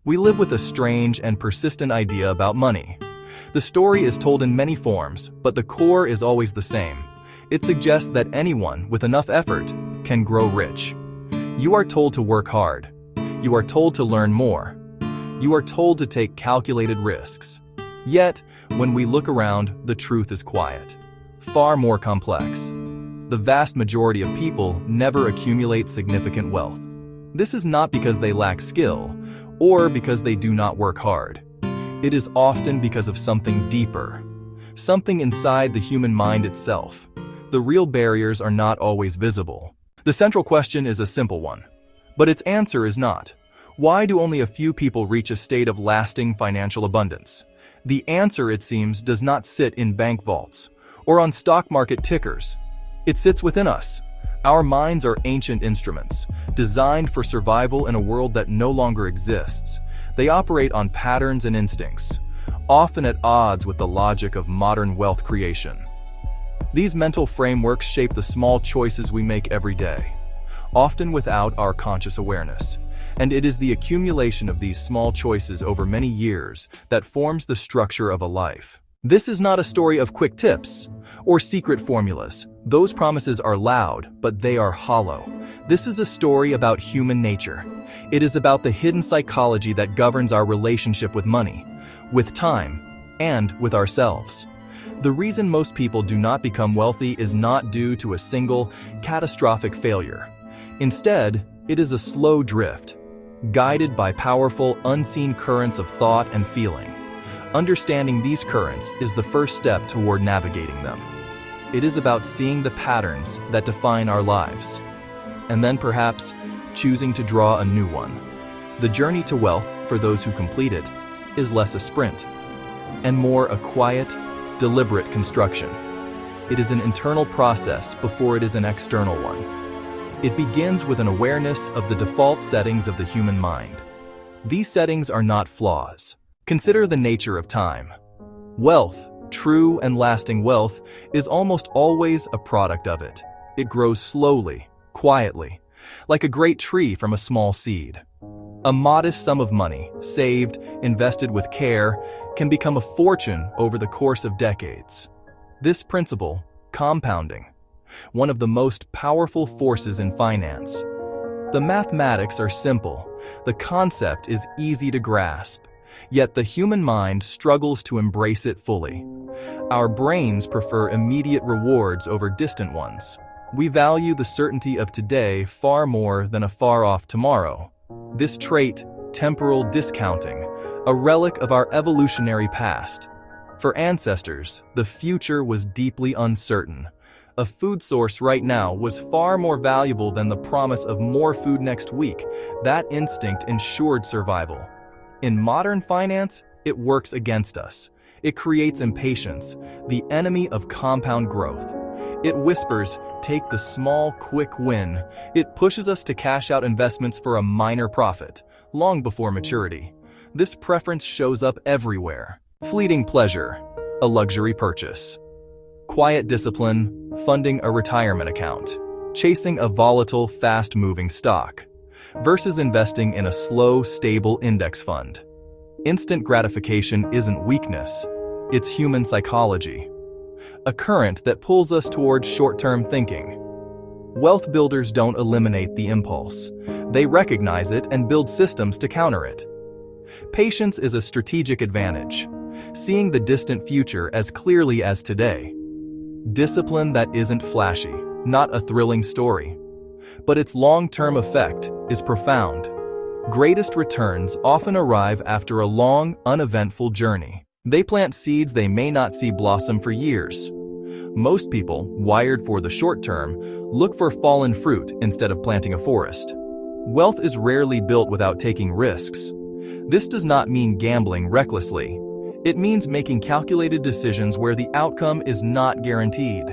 We live with a strange and persistent idea about money. The story is told in many forms, but the core is always the same. It suggests that anyone with enough effort can grow rich. You are told to work hard. You are told to learn more. You are told to take calculated risks. Yet, when we look around, the truth is quiet, far more complex. The vast majority of people never accumulate significant wealth. This is not because they lack skill or because they do not work hard. It is often because of something deeper, something inside the human mind itself. The real barriers are not always visible. The central question is a simple one, but its answer is not. Why do only a few people reach a state of lasting financial abundance? The answer, it seems, does not sit in bank vaults or on stock market tickers. It sits within us. Our minds are ancient instruments, designed for survival in a world that no longer exists. They operate on patterns and instincts, often at odds with the logic of modern wealth creation. These mental frameworks shape the small choices we make every day, often without our conscious awareness. And it is the accumulation of these small choices over many years that forms the structure of a life. This is not a story of quick tips or secret formulas. Those promises are loud, but they are hollow. This is a story about human nature. It is about the hidden psychology that governs our relationship with money, with time, and with ourselves. The reason most people do not become wealthy is not due to a single, catastrophic failure. Instead, it is a slow drift, guided by powerful, unseen currents of thought and feeling. Understanding these currents is the first step toward navigating them. It is about seeing the patterns that define our lives, and then perhaps choosing to draw a new one. The journey to wealth, for those who complete it, is less a sprint, and more a quiet, deliberate construction. It is an internal process before it is an external one. It begins with an awareness of the default settings of the human mind. These settings are not flaws. Consider the nature of time. Wealth, true and lasting wealth, is almost always a product of it. It grows slowly, quietly, like a great tree from a small seed. A modest sum of money, saved, invested with care, can become a fortune over the course of decades. This principle, compounding, one of the most powerful forces in finance. The mathematics are simple. The concept is easy to grasp. Yet the human mind struggles to embrace it fully. Our brains prefer immediate rewards over distant ones. We value the certainty of today far more than a far-off tomorrow. This trait, temporal discounting, a relic of our evolutionary past. For ancestors, the future was deeply uncertain. A food source right now was far more valuable than the promise of more food next week. That instinct ensured survival. In modern finance, it works against us. It creates impatience, the enemy of compound growth. It whispers, take the small, quick win. It pushes us to cash out investments for a minor profit, long before maturity. This preference shows up everywhere. Fleeting pleasure, a luxury purchase. Quiet discipline, funding a retirement account. Chasing a volatile, fast-moving stock, versus investing in a slow, stable index fund. Instant gratification isn't weakness, it's human psychology. A current that pulls us towards short-term thinking. Wealth builders don't eliminate the impulse. They recognize it and build systems to counter it. Patience is a strategic advantage, seeing the distant future as clearly as today. Discipline that isn't flashy, not a thrilling story, but its long-term effect is profound. Greatest returns often arrive after a long, uneventful journey. They plant seeds they may not see blossom for years. Most people, wired for the short term, look for fallen fruit instead of planting a forest. Wealth is rarely built without taking risks. This does not mean gambling recklessly. It means making calculated decisions where the outcome is not guaranteed.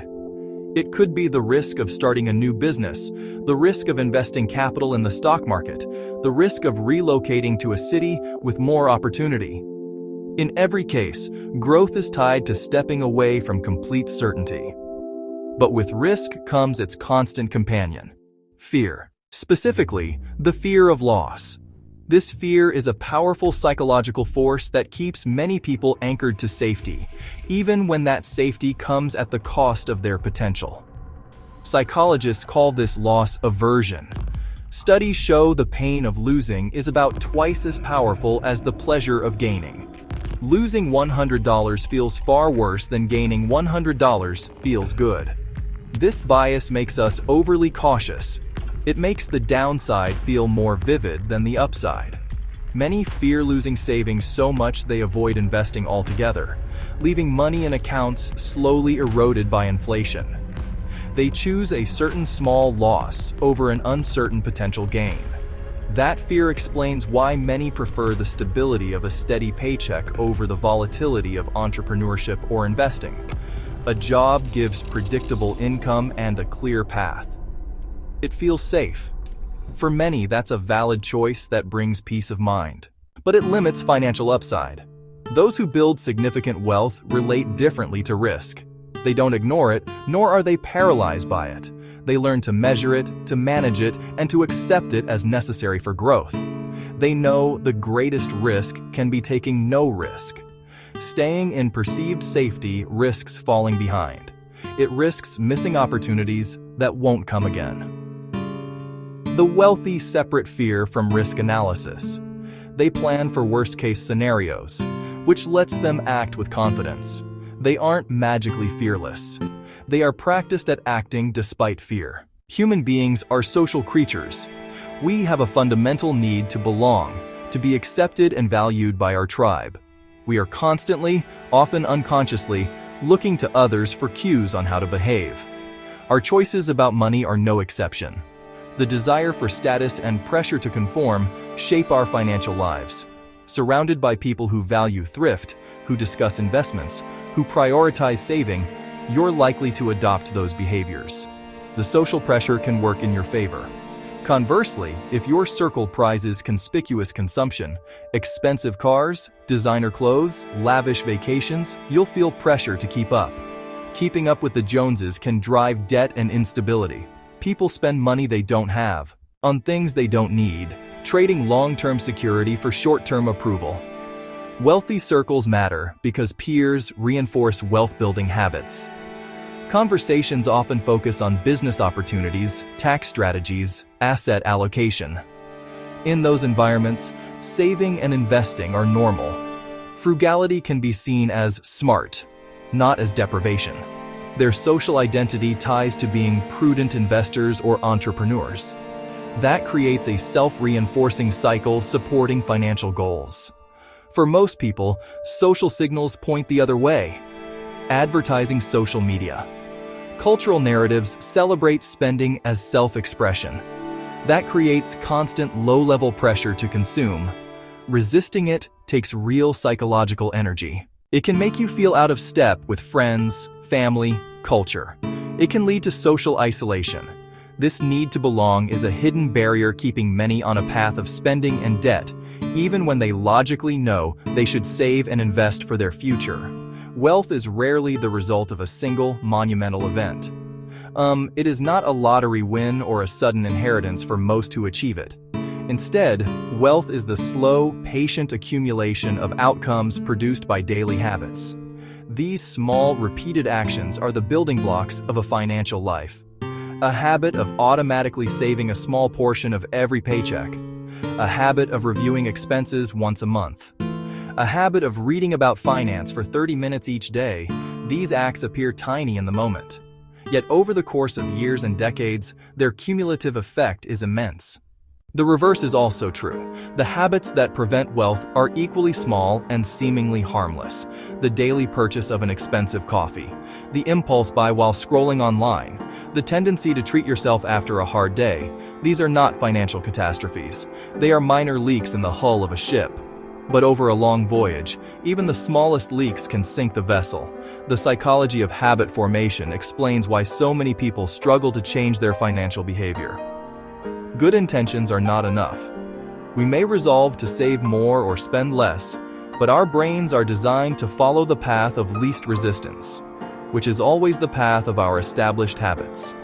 It could be the risk of starting a new business, the risk of investing capital in the stock market, the risk of relocating to a city with more opportunity. In every case, growth is tied to stepping away from complete certainty. But with risk comes its constant companion, fear. Specifically, the fear of loss. This fear is a powerful psychological force that keeps many people anchored to safety, even when that safety comes at the cost of their potential. Psychologists call this loss aversion. Studies show the pain of losing is about twice as powerful as the pleasure of gaining. Losing $100 feels far worse than gaining $100 feels good. This bias makes us overly cautious. It makes the downside feel more vivid than the upside. Many fear losing savings so much they avoid investing altogether, leaving money in accounts slowly eroded by inflation. They choose a certain small loss over an uncertain potential gain. That fear explains why many prefer the stability of a steady paycheck over the volatility of entrepreneurship or investing. A job gives predictable income and a clear path. It feels safe. For many, that's a valid choice that brings peace of mind. But it limits financial upside. Those who build significant wealth relate differently to risk. They don't ignore it, nor are they paralyzed by it. They learn to measure it, to manage it, and to accept it as necessary for growth. They know the greatest risk can be taking no risk. Staying in perceived safety risks falling behind. It risks missing opportunities that won't come again. The wealthy separate fear from risk analysis. They plan for worst-case scenarios, which lets them act with confidence. They aren't magically fearless. They are practiced at acting despite fear. Human beings are social creatures. We have a fundamental need to belong, to be accepted and valued by our tribe. We are constantly, often unconsciously, looking to others for cues on how to behave. Our choices about money are no exception. The desire for status and pressure to conform shape our financial lives. Surrounded by people who value thrift, who discuss investments, who prioritize saving, you're likely to adopt those behaviors. The social pressure can work in your favor. Conversely, if your circle prizes conspicuous consumption, expensive cars, designer clothes, lavish vacations, you'll feel pressure to keep up. Keeping up with the Joneses can drive debt and instability. People spend money they don't have, on things they don't need, trading long-term security for short-term approval. Wealthy circles matter because peers reinforce wealth-building habits. Conversations often focus on business opportunities, tax strategies, asset allocation. In those environments, saving and investing are normal. Frugality can be seen as smart, not as deprivation. Their social identity ties to being prudent investors or entrepreneurs. That creates a self-reinforcing cycle supporting financial goals. For most people, social signals point the other way. Advertising, social media. Cultural narratives celebrate spending as self-expression. That creates constant low-level pressure to consume. Resisting it takes real psychological energy. It can make you feel out of step with friends, family, culture. It can lead to social isolation. This need to belong is a hidden barrier keeping many on a path of spending and debt, even when they logically know they should save and invest for their future. Wealth is rarely the result of a single, monumental event. It is not a lottery win or a sudden inheritance for most who achieve it. Instead, wealth is the slow, patient accumulation of outcomes produced by daily habits. These small, repeated actions are the building blocks of a financial life. A habit of automatically saving a small portion of every paycheck. A habit of reviewing expenses once a month. A habit of reading about finance for 30 minutes each day. These acts appear tiny in the moment. Yet over the course of years and decades, their cumulative effect is immense. The reverse is also true. The habits that prevent wealth are equally small and seemingly harmless. The daily purchase of an expensive coffee, the impulse buy while scrolling online, the tendency to treat yourself after a hard day. These are not financial catastrophes. They are minor leaks in the hull of a ship. But over a long voyage, even the smallest leaks can sink the vessel. The psychology of habit formation explains why so many people struggle to change their financial behavior. Good intentions are not enough. We may resolve to save more or spend less, but our brains are designed to follow the path of least resistance, which is always the path of our established habits.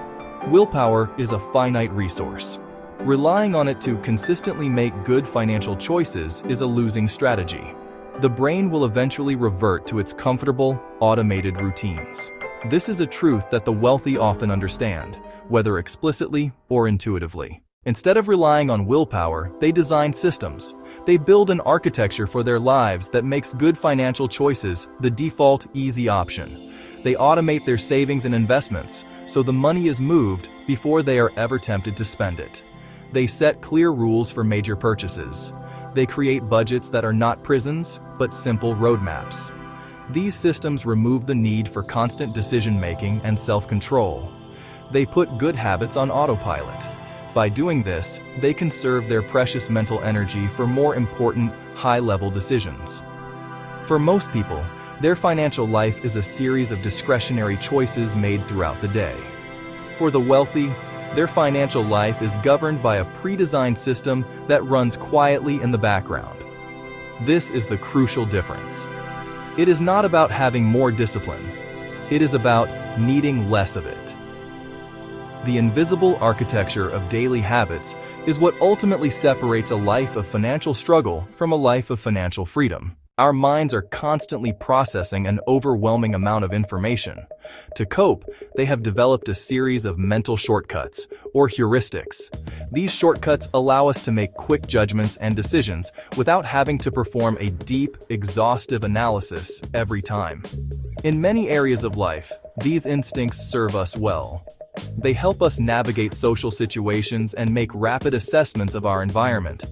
Willpower is a finite resource. Relying on it to consistently make good financial choices is a losing strategy. The brain will eventually revert to its comfortable, automated routines. This is a truth that the wealthy often understand, whether explicitly or intuitively. Instead of relying on willpower, they design systems. They build an architecture for their lives that makes good financial choices the default, easy option. They automate their savings and investments, so the money is moved before they are ever tempted to spend it. They set clear rules for major purchases. They create budgets that are not prisons, but simple roadmaps. These systems remove the need for constant decision-making and self-control. They put good habits on autopilot. By doing this, they conserve their precious mental energy for more important, high-level decisions. For most people, their financial life is a series of discretionary choices made throughout the day. For the wealthy, their financial life is governed by a pre-designed system that runs quietly in the background. This is the crucial difference. It is not about having more discipline. It is about needing less of it. The invisible architecture of daily habits is what ultimately separates a life of financial struggle from a life of financial freedom. Our minds are constantly processing an overwhelming amount of information. To cope, they have developed a series of mental shortcuts, or heuristics. These shortcuts allow us to make quick judgments and decisions without having to perform a deep, exhaustive analysis every time. In many areas of life, these instincts serve us well. They help us navigate social situations and make rapid assessments of our environment.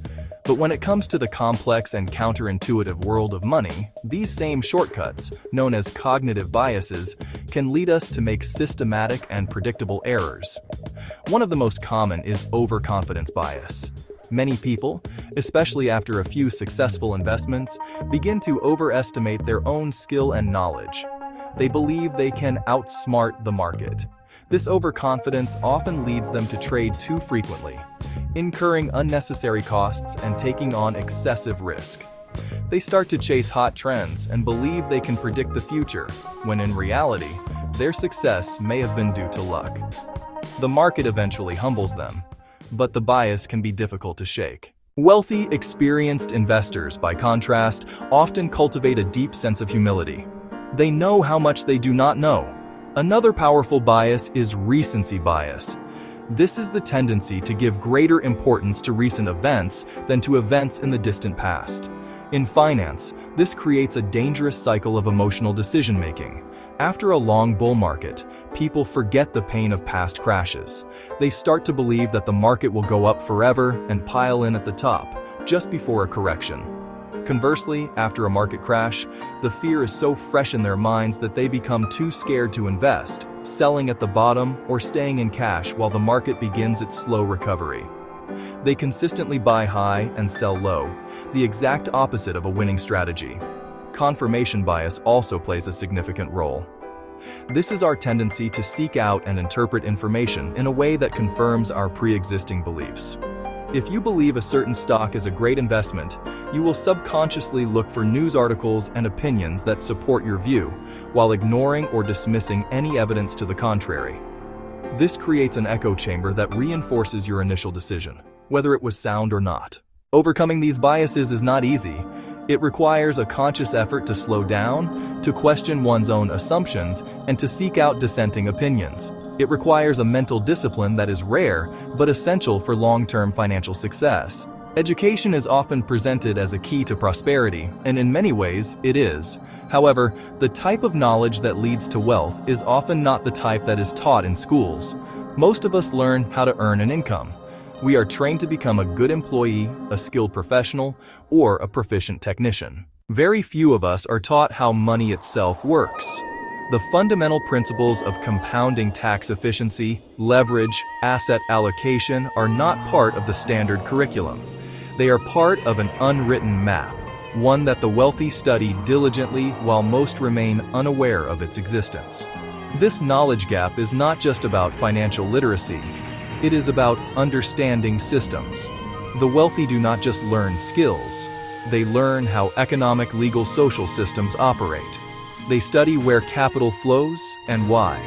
But when it comes to the complex and counterintuitive world of money, these same shortcuts, known as cognitive biases, can lead us to make systematic and predictable errors. One of the most common is overconfidence bias. Many people, especially after a few successful investments, begin to overestimate their own skill and knowledge. They believe they can outsmart the market. This overconfidence often leads them to trade too frequently, incurring unnecessary costs and taking on excessive risk. They start to chase hot trends and believe they can predict the future, when in reality, their success may have been due to luck. The market eventually humbles them, but the bias can be difficult to shake. Wealthy, experienced investors, by contrast, often cultivate a deep sense of humility. They know how much they do not know. Another powerful bias is recency bias. This is the tendency to give greater importance to recent events than to events in the distant past. In finance, this creates a dangerous cycle of emotional decision-making. After a long bull market, people forget the pain of past crashes. They start to believe that the market will go up forever and pile in at the top, just before a correction. Conversely, after a market crash, the fear is so fresh in their minds that they become too scared to invest, selling at the bottom or staying in cash while the market begins its slow recovery. They consistently buy high and sell low, the exact opposite of a winning strategy. Confirmation bias also plays a significant role. This is our tendency to seek out and interpret information in a way that confirms our pre-existing beliefs. If you believe a certain stock is a great investment, you will subconsciously look for news articles and opinions that support your view, while ignoring or dismissing any evidence to the contrary. This creates an echo chamber that reinforces your initial decision, whether it was sound or not. Overcoming these biases is not easy. It requires a conscious effort to slow down, to question one's own assumptions, and to seek out dissenting opinions. It requires a mental discipline that is rare, but essential for long-term financial success. Education is often presented as a key to prosperity, and in many ways, it is. However, the type of knowledge that leads to wealth is often not the type that is taught in schools. Most of us learn how to earn an income. We are trained to become a good employee, a skilled professional, or a proficient technician. Very few of us are taught how money itself works. The fundamental principles of compounding tax efficiency, leverage, asset allocation are not part of the standard curriculum. They are part of an unwritten map, one that the wealthy study diligently while most remain unaware of its existence. This knowledge gap is not just about financial literacy. It is about understanding systems. The wealthy do not just learn skills. They learn how economic, legal, social systems operate. They study where capital flows and why.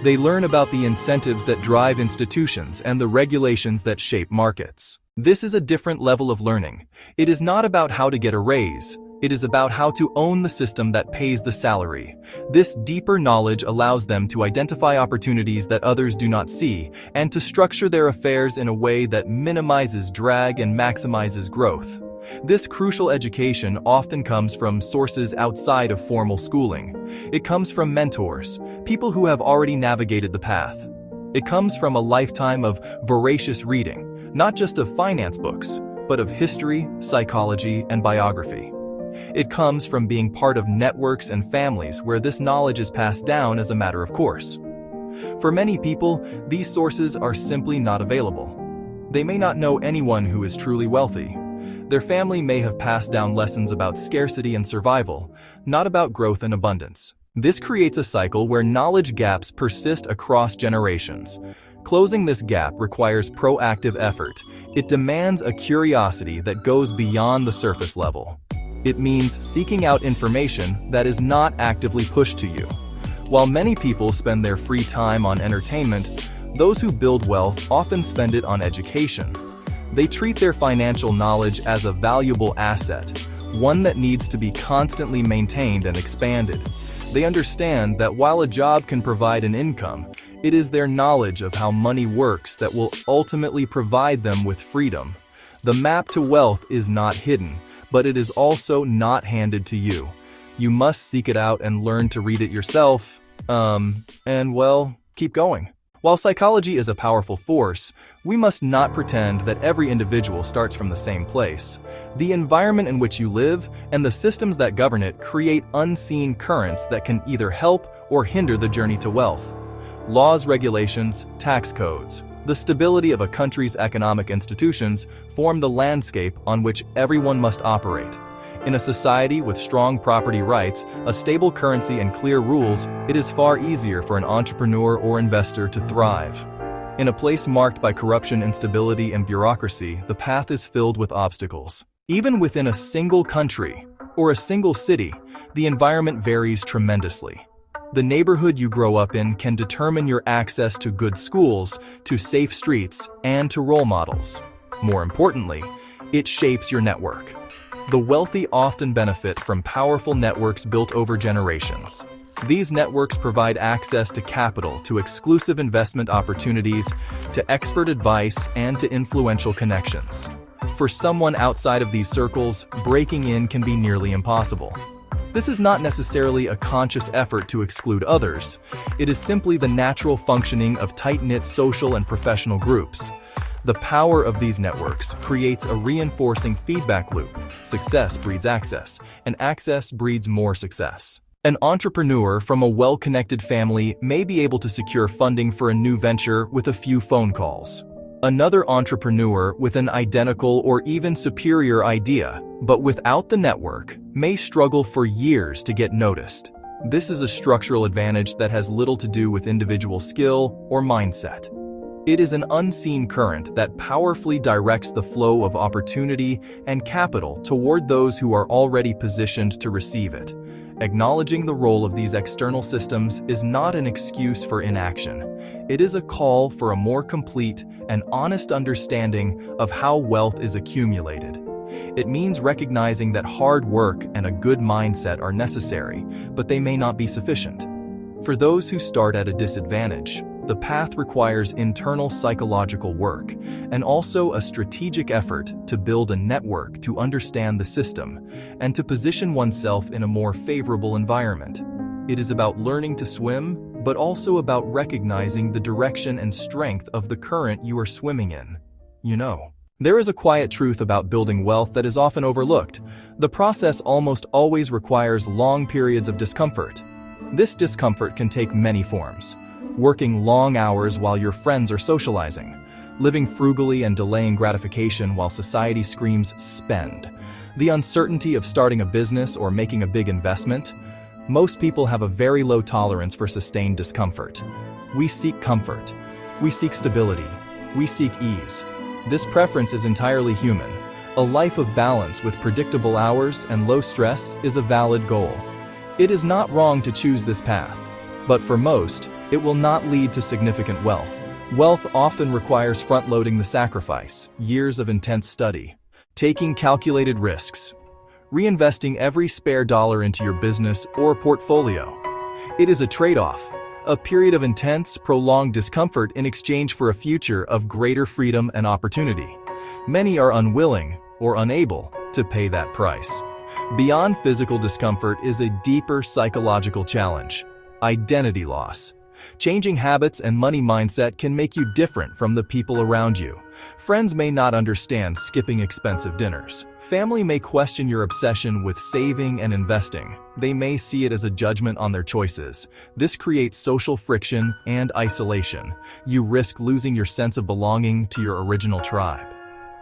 They learn about the incentives that drive institutions and the regulations that shape markets. This is a different level of learning. It is not about how to get a raise. It is about how to own the system that pays the salary. This deeper knowledge allows them to identify opportunities that others do not see and to structure their affairs in a way that minimizes drag and maximizes growth. This crucial education often comes from sources outside of formal schooling. It comes from mentors, people who have already navigated the path. It comes from a lifetime of voracious reading, not just of finance books, but of history, psychology, and biography. It comes from being part of networks and families where this knowledge is passed down as a matter of course. For many people, these sources are simply not available. They may not know anyone who is truly wealthy. Their family may have passed down lessons about scarcity and survival, not about growth and abundance. This creates a cycle where knowledge gaps persist across generations. Closing this gap requires proactive effort. It demands a curiosity that goes beyond the surface level. It means seeking out information that is not actively pushed to you. While many people spend their free time on entertainment, those who build wealth often spend it on education. They treat their financial knowledge as a valuable asset, one that needs to be constantly maintained and expanded. They understand that while a job can provide an income, it is their knowledge of how money works that will ultimately provide them with freedom. The map to wealth is not hidden, but it is also not handed to you. You must seek it out and learn to read it yourself, keep going. While psychology is a powerful force, we must not pretend that every individual starts from the same place. The environment in which you live and the systems that govern it create unseen currents that can either help or hinder the journey to wealth. Laws, regulations, tax codes, the stability of a country's economic institutions form the landscape on which everyone must operate. In a society with strong property rights, a stable currency, and clear rules, it is far easier for an entrepreneur or investor to thrive. In a place marked by corruption, instability, and bureaucracy, the path is filled with obstacles. Even within a single country or a single city, the environment varies tremendously. The neighborhood you grow up in can determine your access to good schools, to safe streets, and to role models. More importantly, it shapes your network. The wealthy often benefit from powerful networks built over generations. These networks provide access to capital, to exclusive investment opportunities, to expert advice, and to influential connections. For someone outside of these circles, breaking in can be nearly impossible. This is not necessarily a conscious effort to exclude others. It is simply the natural functioning of tight-knit social and professional groups. The power of these networks creates a reinforcing feedback loop. Success breeds access, and access breeds more success. An entrepreneur from a well-connected family may be able to secure funding for a new venture with a few phone calls. Another entrepreneur with an identical or even superior idea, but without the network, may struggle for years to get noticed. This is a structural advantage that has little to do with individual skill or mindset. It is an unseen current that powerfully directs the flow of opportunity and capital toward those who are already positioned to receive it. Acknowledging the role of these external systems is not an excuse for inaction. It is a call for a more complete and honest understanding of how wealth is accumulated. It means recognizing that hard work and a good mindset are necessary, but they may not be sufficient. For those who start at a disadvantage, the path requires internal psychological work and also a strategic effort to build a network to understand the system and to position oneself in a more favorable environment. It is about learning to swim, but also about recognizing the direction and strength of the current you are swimming in. There is a quiet truth about building wealth that is often overlooked. The process almost always requires long periods of discomfort. This discomfort can take many forms. Working long hours while your friends are socializing, living frugally and delaying gratification while society screams spend, the uncertainty of starting a business or making a big investment. Most people have a very low tolerance for sustained discomfort. We seek comfort. We seek stability. We seek ease. This preference is entirely human. A life of balance with predictable hours and low stress is a valid goal. It is not wrong to choose this path. But for most, it will not lead to significant wealth. Wealth often requires front-loading the sacrifice, years of intense study, taking calculated risks, reinvesting every spare dollar into your business or portfolio. It is a trade-off, a period of intense, prolonged discomfort in exchange for a future of greater freedom and opportunity. Many are unwilling or unable to pay that price. Beyond physical discomfort is a deeper psychological challenge: identity loss. Changing habits and money mindset can make you different from the people around you. Friends may not understand skipping expensive dinners. Family may question your obsession with saving and investing. They may see it as a judgment on their choices. This creates social friction and isolation. You risk losing your sense of belonging to your original tribe.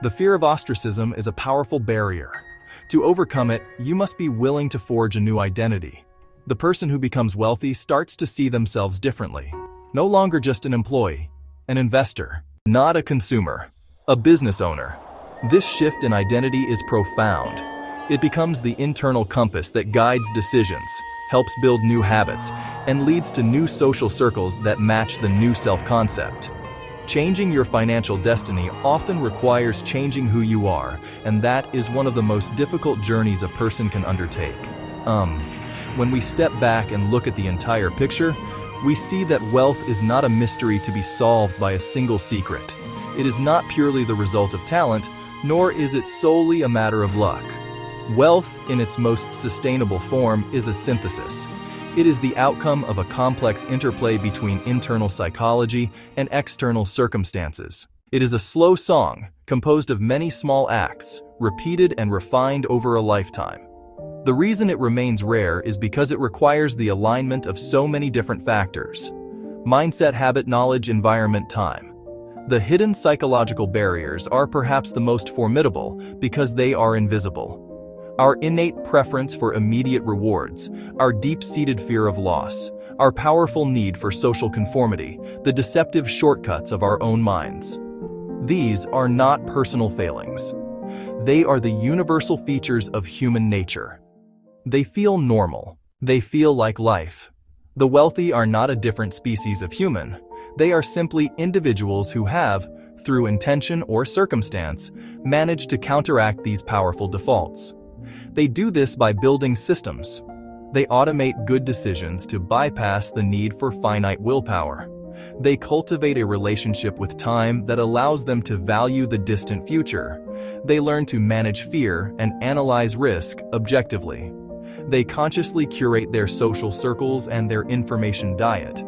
The fear of ostracism is a powerful barrier. To overcome it, you must be willing to forge a new identity. The person who becomes wealthy starts to see themselves differently. No longer just an employee, an investor, not a consumer, a business owner. This shift in identity is profound. It becomes the internal compass that guides decisions, helps build new habits, and leads to new social circles that match the new self-concept. Changing your financial destiny often requires changing who you are, and that is one of the most difficult journeys a person can undertake. When we step back and look at the entire picture, we see that wealth is not a mystery to be solved by a single secret. It is not purely the result of talent, nor is it solely a matter of luck. Wealth, in its most sustainable form, is a synthesis. It is the outcome of a complex interplay between internal psychology and external circumstances. It is a slow song, composed of many small acts, repeated and refined over a lifetime. The reason it remains rare is because it requires the alignment of so many different factors: mindset, habit, knowledge, environment, time. The hidden psychological barriers are perhaps the most formidable because they are invisible. Our innate preference for immediate rewards, our deep-seated fear of loss, our powerful need for social conformity, the deceptive shortcuts of our own minds. These are not personal failings. They are the universal features of human nature. They feel normal. They feel like life. The wealthy are not a different species of human. They are simply individuals who have, through intention or circumstance, managed to counteract these powerful defaults. They do this by building systems. They automate good decisions to bypass the need for finite willpower. They cultivate a relationship with time that allows them to value the distant future. They learn to manage fear and analyze risk objectively. They consciously curate their social circles and their information diet.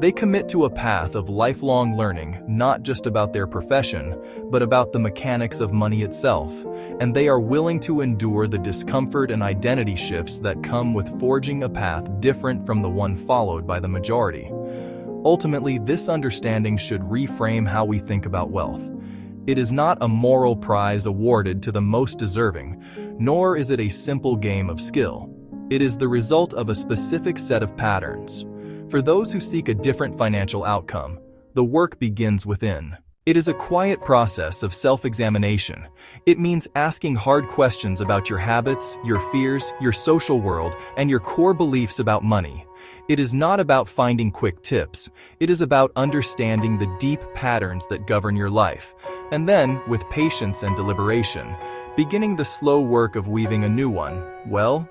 They commit to a path of lifelong learning, not just about their profession, but about the mechanics of money itself, and they are willing to endure the discomfort and identity shifts that come with forging a path different from the one followed by the majority. Ultimately, this understanding should reframe how we think about wealth. It is not a moral prize awarded to the most deserving, nor is it a simple game of skill. It is the result of a specific set of patterns. For those who seek a different financial outcome, the work begins within. It is a quiet process of self-examination. It means asking hard questions about your habits, your fears, your social world, and your core beliefs about money. It is not about finding quick tips. It is about understanding the deep patterns that govern your life, and then, with patience and deliberation, beginning the slow work of weaving a new one. Well,